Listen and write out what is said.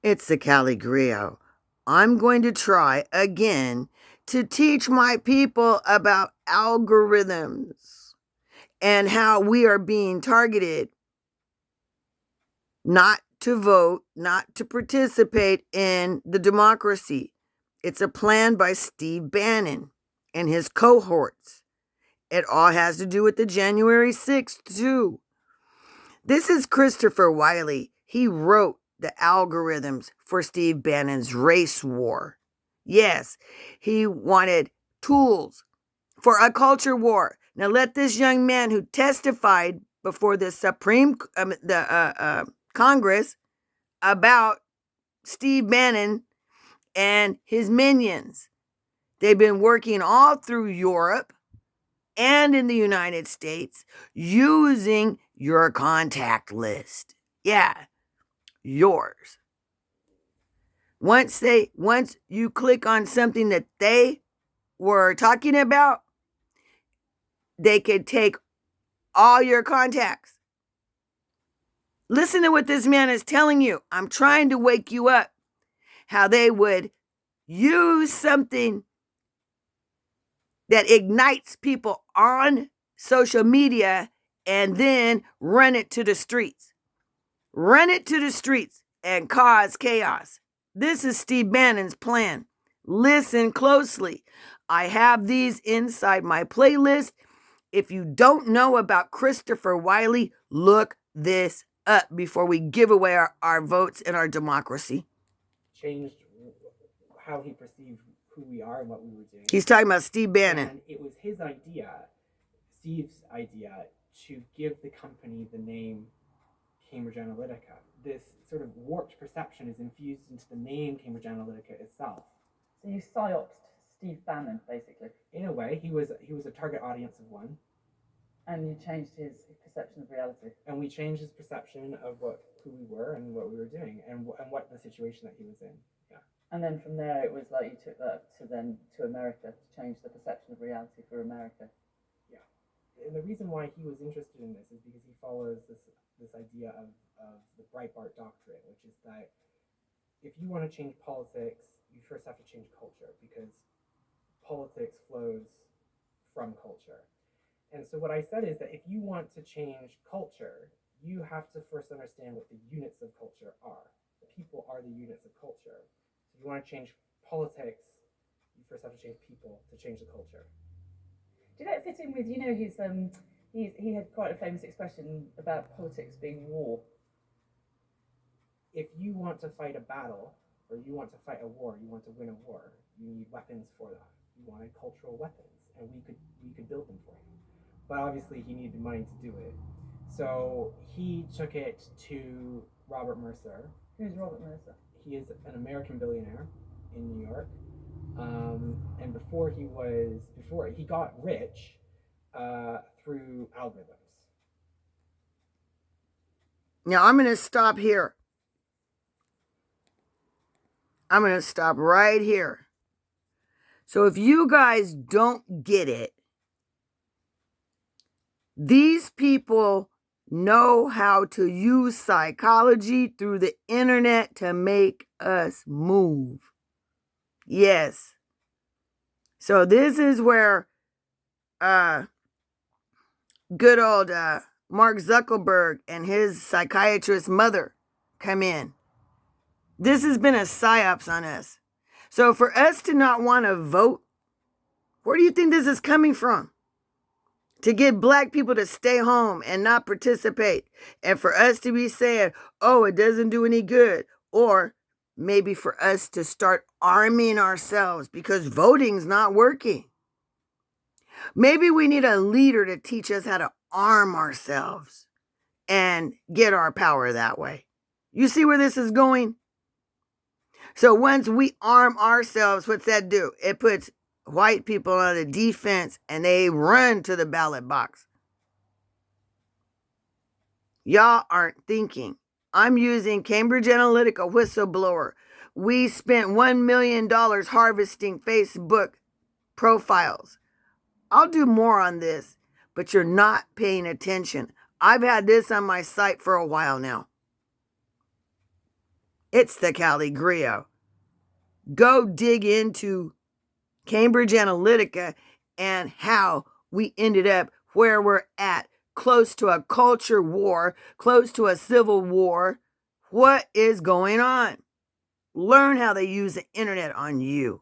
It's the Cali Griot. I'm going to try again to teach my people about algorithms and how we are being targeted not to vote, not to participate in the democracy. It's a plan by Steve Bannon and his cohorts. It all has to do with the January 6th, too. This is Christopher Wiley. He wrote the algorithms for Steve Bannon's race war. Yes, he wanted tools for a culture war. Now let this young man who testified before the Congress about Steve Bannon and his minions. They've been working all through Europe and in the United States using your contact list. Yeah, yours. Once you click on something that they were talking about, they could take all your contacts. Listen to what this man is telling you. I'm trying to wake you up. How they would use something that ignites people on social media and then run it to the streets. Run it to the streets and cause chaos. This is Steve Bannon's plan. Listen closely. I have these inside my playlist. If you don't know about Christopher Wiley, look this up before we give away our votes in our democracy. Changed how he perceived who we are and what we were doing. He's talking about Steve Bannon. And it was his idea, Steve's idea, to give the company the name Cambridge Analytica. This sort of warped perception is infused into the name Cambridge Analytica itself. So you psyoped Steve Bannon, basically. In a way, he was a target audience of one. And you changed his perception of reality. And we changed his perception of who we were and what we were doing and what the situation that he was in. Yeah. And then from there, it was like you took that to America to change the perception of reality for America. Yeah. And the reason why he was interested in this is because he follows this idea of the Breitbart doctrine, which is that if you want to change politics, you first have to change culture, because politics flows from culture. And so what I said is that if you want to change culture, you have to first understand what the units of culture are. The people are the units of culture. So if you want to change politics, you first have to change people to change the culture. Do that fit in with, he had quite a famous expression about politics being war. If you want to fight a battle, or you want to fight a war, you want to win a war, you need weapons for that. You wanted cultural weapons, and we could build them for you. But obviously he needed money to do it. So he took it to Robert Mercer. Who's Robert Mercer? He is an American billionaire in New York. And before he got rich through algorithms. Now I'm going to stop here. I'm going to stop right here. So if you guys don't get it, these people know how to use psychology through the internet to make us move. Yes. So this is where good old Mark Zuckerberg and his psychiatrist mother come in. This has been a psyops on us. So for us to not want to vote, where do you think this is coming from? To get black people to stay home and not participate. And for us to be saying, oh, it doesn't do any good. Or maybe for us to start arming ourselves because voting's not working. Maybe we need a leader to teach us how to arm ourselves and get our power that way. You see where this is going? So once we arm ourselves, what's that do? It puts white people on the defense and they run to the ballot box. Y'all aren't thinking. I'm using Cambridge Analytica whistleblower. We spent $1 million harvesting Facebook profiles. I'll do more on this, but you're not paying attention. I've had this on my site for a while now. It's the Cali Griot. Go dig into Cambridge Analytica and how we ended up where we're at, close to a culture war, close to a civil war. What is going on? Learn how they use the internet on you.